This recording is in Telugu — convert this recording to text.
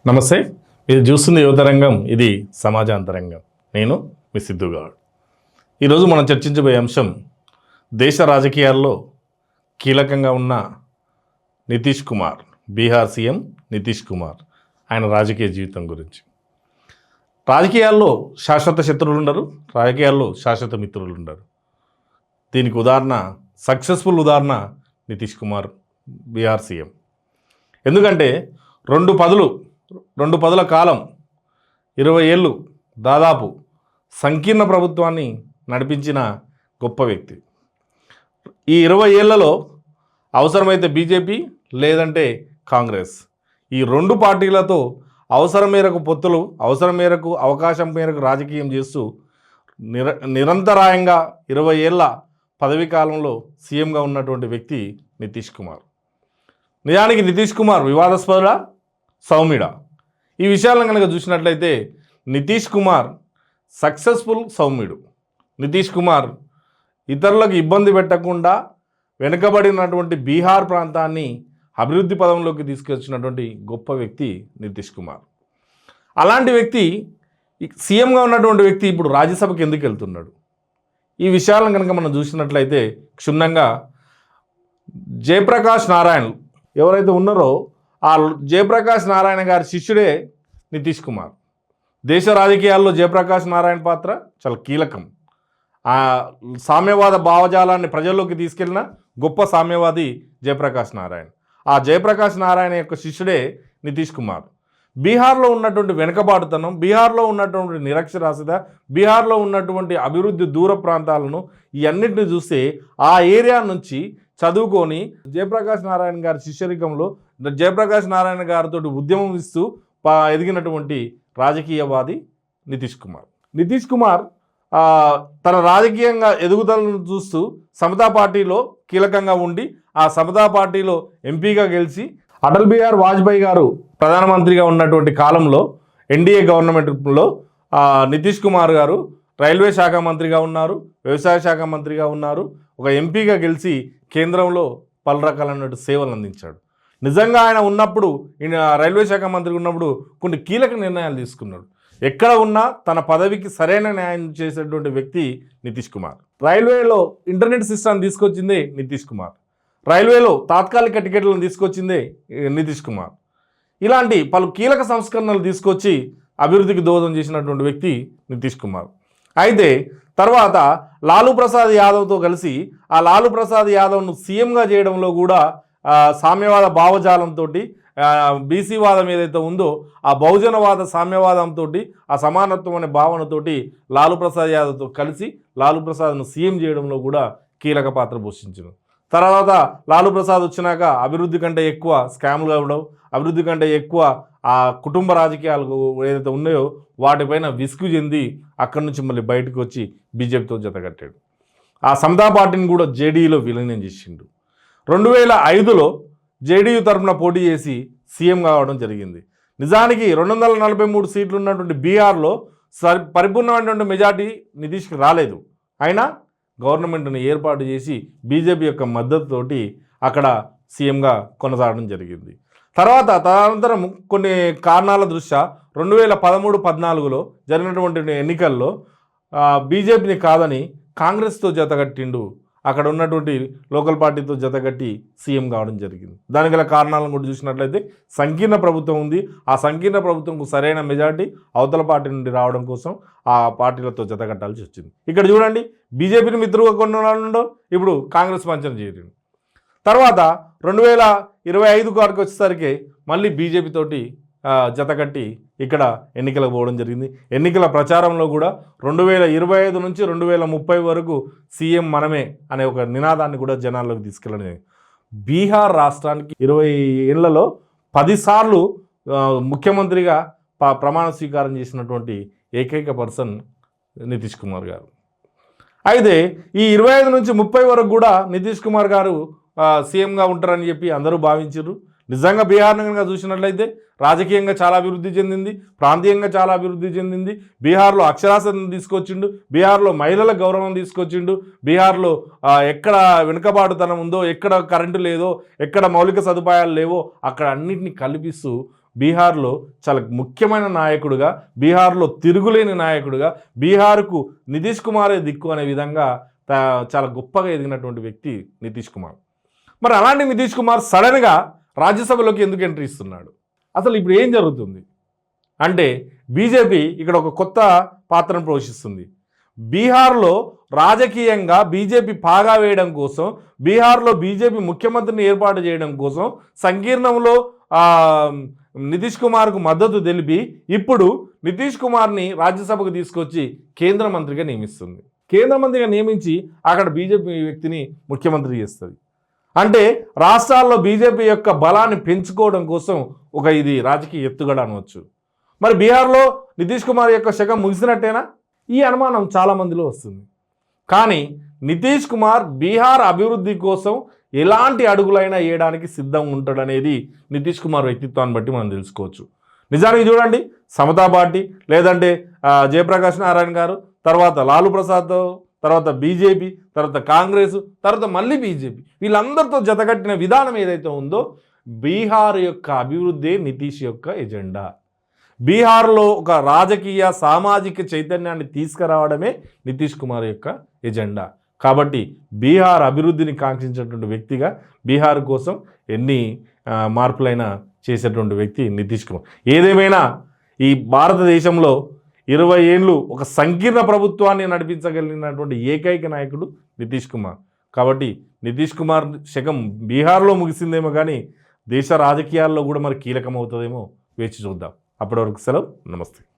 నమస్తే. మీరు చూస్తుంది యువతరంగం, ఇది సమాజాంతరంగం. నేను మీ సిద్ధుగాడు. ఈరోజు మనం చర్చించబోయే అంశం దేశ రాజకీయాల్లో కీలకంగా ఉన్న నితీష్ కుమార్, బీహార్ సీఎం నితీష్ కుమార్, ఆయన రాజకీయ జీవితం గురించి. రాజకీయాల్లో శాశ్వత శత్రువులు ఉండరు, రాజకీయాల్లో శాశ్వత మిత్రులు ఉండరు. దీనికి ఉదాహరణ, సక్సెస్ఫుల్ ఉదాహరణ నితీష్ కుమార్, బీహార్ సీఎం. ఎందుకంటే రెండు పదుల కాలం, 20 ఏళ్ళు దాదాపు సంకీర్ణ ప్రభుత్వాన్ని నడిపించిన గొప్ప వ్యక్తి. ఈ 20 ఏళ్లలో అవసరమైతే బీజేపీ, లేదంటే కాంగ్రెస్, ఈ రెండు పార్టీలతో అవసరం మేరకు పొత్తులు, అవసరం మేరకు అవకాశం మేరకు రాజకీయం చేస్తూ నిరంతరాయంగా 20 ఏళ్ళ పదవీ కాలంలో సీఎంగా ఉన్నటువంటి వ్యక్తి నితీష్ కుమార్. నిజానికి నితీష్ కుమార్ వివాదాస్పద, సౌమ్యుడ, ఈ విషయాలను కనుక చూసినట్లయితే నితీష్ కుమార్ సక్సెస్ఫుల్ సౌమ్యుడు. నితీష్ కుమార్ ఇతరులకు ఇబ్బంది పెట్టకుండా వెనుకబడినటువంటి బీహార్ ప్రాంతాన్ని అభివృద్ధి పదంలోకి తీసుకొచ్చినటువంటి గొప్ప వ్యక్తి నితీష్ కుమార్. అలాంటి వ్యక్తి, సీఎంగా ఉన్నటువంటి వ్యక్తి ఇప్పుడు రాజ్యసభకి ఎందుకు వెళ్తున్నాడు? ఈ విషయాలను కనుక మనం చూసినట్లయితే క్షుణ్ణంగా జయప్రకాష్ నారాయణ్ ఎవరైతే ఉన్నారో ఆ జయప్రకాష్ నారాయణ గారి శిష్యుడే నితీష్ కుమార్. దేశ రాజకీయాల్లో జయప్రకాష్ నారాయణ పాత్ర చాలా కీలకం. ఆ సామ్యవాద భావజాలాన్ని ప్రజల్లోకి తీసుకెళ్లిన గొప్ప సామ్యవాది జయప్రకాష్ నారాయణ. ఆ జయప్రకాష్ నారాయణ యొక్క శిష్యుడే నితీష్ కుమార్. బీహార్లో ఉన్నటువంటి వెనుకబాటుతనం, బీహార్లో ఉన్నటువంటి నిరక్షరాస్యత, బీహార్లో ఉన్నటువంటి అభివృద్ధి దూర ప్రాంతాలను ఇవన్నిటిని చూస్తే ఆ ఏరియా నుంచి చదువుకొని జయప్రకాష్ నారాయణ గారి శిష్యరికంలో జయప్రకాష్ నారాయణ గారితో ఉద్యమం ఇస్తూ ఎదిగినటువంటి రాజకీయవాది నితీష్ కుమార్. నితీష్ కుమార్ తన రాజకీయంగా ఎదుగుదలను చూస్తూ సమతా పార్టీలో కీలకంగా ఉండి ఆ సమతా పార్టీలో ఎంపీగా గెలిచి అటల్ బిహారీ వాజ్పేయి గారు ప్రధానమంత్రిగా ఉన్నటువంటి కాలంలో ఎన్డీఏ గవర్నమెంట్లో నితీష్ కుమార్ గారు రైల్వే శాఖ మంత్రిగా ఉన్నారు, వ్యవసాయ శాఖ మంత్రిగా ఉన్నారు. ఒక ఎంపీగా గెలిచి కేంద్రంలో పలు రకాలైన సేవలు అందించాడు. నిజంగా ఆయన ఉన్నప్పుడు, రైల్వే శాఖ మంత్రిగా ఉన్నప్పుడు కొన్ని కీలక నిర్ణయాలు తీసుకున్నాడు. ఎక్కడ ఉన్నా తన పదవికి సరైన న్యాయం చేసేటువంటి వ్యక్తి నితీష్ కుమార్. రైల్వేలో ఇంటర్నెట్ సిస్టమ్ తీసుకొచ్చిందే నితీష్ కుమార్. రైల్వేలో తాత్కాలిక టికెట్లను తీసుకొచ్చిందే నితీష్ కుమార్. ఇలాంటి పలు కీలక సంస్కరణలు తీసుకొచ్చి అభివృద్ధికి దోహదం చేసినటువంటి వ్యక్తి నితీష్ కుమార్. అయితే తర్వాత లాలూ ప్రసాద్ యాదవ్తో కలిసి ఆ లాలూ ప్రసాద్ యాదవ్ను సీఎంగా చేయడంలో కూడా సామ్యవాద భావజాలంతో, బీసీవాదం ఏదైతే ఉందో ఆ బహుజనవాద సామ్యవాదంతో, ఆ సమానత్వం అనే భావనతోటి లాలూ ప్రసాద్ యాదవ్తో కలిసి లాలూ ప్రసాద్ను సీఎం చేయడంలో కూడా కీలక పాత్ర పోషించారు. తర్వాత లాలూ ప్రసాద్ వచ్చినాక అభివృద్ధి కంటే ఎక్కువ స్కాములు అవ్వడం, అభివృద్ధి కంటే ఎక్కువ ఆ కుటుంబ రాజకీయాలు ఏదైతే ఉన్నాయో వాటిపైన విసుగు చెంది అక్కడి నుంచి మళ్ళీ బయటకు వచ్చి బీజేపీతో జతకట్టాడు. ఆ సమతా పార్టీని కూడా జేడీయూలో విలీనం చేసిండు. 2005లో జేడీయూ తరఫున పోటీ చేసి సీఎం కావడం జరిగింది. నిజానికి 243 సీట్లు ఉన్నటువంటి బీహార్లో పరిపూర్ణమైనటువంటి మెజార్టీ నితీష్కి రాలేదు. అయినా గవర్నమెంట్ని ఏర్పాటు చేసి బీజేపీ యొక్క మద్దతుతోటి అక్కడ సీఎంగా కొనసాగడం జరిగింది. తదనంతరం కొన్ని కారణాల దృష్ట్యా 2013-14లో జరిగినటువంటి ఎన్నికల్లో బీజేపీని కాదని కాంగ్రెస్తో జతగట్టిండు. అక్కడ ఉన్నటువంటి లోకల్ పార్టీతో జతగట్టి సీఎం కావడం జరిగింది. దానికి గల కారణాలను కూడా చూసినట్లయితే సంకీర్ణ ప్రభుత్వం ఉంది. ఆ సంకీర్ణ ప్రభుత్వంకు సరైన మెజార్టీ అవతల పార్టీ నుండి రావడం కోసం ఆ పార్టీలతో జతగట్టాల్సి వచ్చింది. ఇక్కడ చూడండి, బీజేపీని మిత్రుగా కొన్ని వాళ్ళు ఇప్పుడు కాంగ్రెస్ పంచం చేరింది. తర్వాత 2025 వరకు వచ్చేసరికి మళ్ళీ బీజేపీతోటి జతకట్టి ఇక్కడ ఎన్నికలకు పోవడం జరిగింది. ఎన్నికల ప్రచారంలో కూడా 2025 నుంచి 2030 వరకు సీఎం మనమే అనే ఒక నినాదాన్ని కూడా జనాల్లోకి తీసుకెళ్ళడం. బీహార్ రాష్ట్రానికి 20 ఏళ్లలో 10 సార్లు ముఖ్యమంత్రిగా ప్రమాణ స్వీకారం చేసినటువంటి ఏకైక పర్సన్ నితీష్ కుమార్ గారు. అయితే ఈ 25 నుంచి 30 వరకు కూడా నితీష్ కుమార్ గారు సీఎంగా ఉంటారని చెప్పి అందరూ భావించారు. నిజంగా బీహార్ని కనుక చూసినట్లయితే రాజకీయంగా చాలా అభివృద్ధి చెందింది, ప్రాంతీయంగా చాలా అభివృద్ధి చెందింది. బీహార్లో అక్షరాస్యతను తీసుకొచ్చిండు, బీహార్లో మహిళల గౌరవం తీసుకొచ్చిండు, బీహార్లో ఎక్కడ వెనుకబాటుతనం ఉందో, ఎక్కడ కరెంటు లేదో, ఎక్కడ మౌలిక సదుపాయాలు లేవో అక్కడ అన్నింటినీ కల్పిస్తూ బీహార్లో చాలా ముఖ్యమైన నాయకుడిగా, బీహార్లో తిరుగులేని నాయకుడిగా, బీహార్కు నితీష్ కుమారే దిక్కు అనే విధంగా చాలా గొప్పగా ఎదిగినటువంటి వ్యక్తి నితీష్ కుమార్. మరి అలాంటి నితీష్ కుమార్ సడన్గా రాజ్యసభలోకి ఎందుకు ఎంట్రీ ఇస్తున్నాడు? అసలు ఇప్పుడు ఏం జరుగుతుంది అంటే బీజేపీ ఇక్కడ ఒక కొత్త పాత్రను పోషిస్తుంది. బీహార్లో రాజకీయంగా బీజేపీ పాగా వేయడం కోసం, బీహార్లో బీజేపీ ముఖ్యమంత్రిని ఏర్పాటు చేయడం కోసం సంకీర్ణంలో నితీష్ కుమార్కు మద్దతు తెలిపి ఇప్పుడు నితీష్ కుమార్ని రాజ్యసభకు తీసుకొచ్చి కేంద్ర మంత్రిగా నియమిస్తుంది. కేంద్ర మంత్రిగా నియమించి అక్కడ బీజేపీ వ్యక్తిని ముఖ్యమంత్రి చేస్తుంది. అంటే రాష్ట్రాల్లో బీజేపీ యొక్క బలాన్ని పెంచుకోవడం కోసం ఒక ఇది రాజకీయ ఎత్తుగడ అనవచ్చు. మరి బీహార్లో నితీష్ కుమార్ యొక్క శకం ముగిసినట్టేనా? ఈ అనుమానం చాలామందిలో వస్తుంది. కానీ నితీష్ కుమార్ బీహార్ అభివృద్ధి కోసం ఎలాంటి అడుగులైనా వేయడానికి సిద్ధంగా ఉంటాడనేది నితీష్ కుమార్ వ్యక్తిత్వాన్ని బట్టి మనం తెలుసుకోవచ్చు. నిజానికి చూడండి, సమతా పార్టీ, లేదంటే జయప్రకాష్ నారాయణ గారు, తర్వాత లాలూ ప్రసాద్, తర్వాత బీజేపీ, తర్వాత కాంగ్రెస్, తర్వాత మళ్ళీ బీజేపీ, వీళ్ళందరితో జతకట్టిన విధానం ఏదైతే ఉందో బీహార్ యొక్క అభివృద్ధి నితీష్ యొక్క ఎజెండా. బీహార్లో ఒక రాజకీయ సామాజిక చైతన్యాన్ని తీసుకురావడమే నితీష్ కుమార్ యొక్క ఎజెండా. కాబట్టి బీహార్ అభివృద్ధిని కాంక్షించేటువంటి వ్యక్తిగా బీహార్ కోసం ఎన్ని మార్పులైనా చేసేటువంటి వ్యక్తి నితీష్ కుమార్. ఏదేమైనా ఈ భారతదేశంలో 20 ఏళ్ళు ఒక సంకీర్ణ ప్రభుత్వాన్ని నడిపించగలిగినటువంటి ఏకైక నాయకుడు నితీష్ కుమార్. కాబట్టి నితీష్ కుమార్ శకం బీహార్లో ముగిసిందేమో కానీ దేశ రాజకీయాల్లో కూడా మరి కీలకమవుతుందేమో వేచి చూద్దాం. అప్పటి వరకు సెలవు, నమస్తే.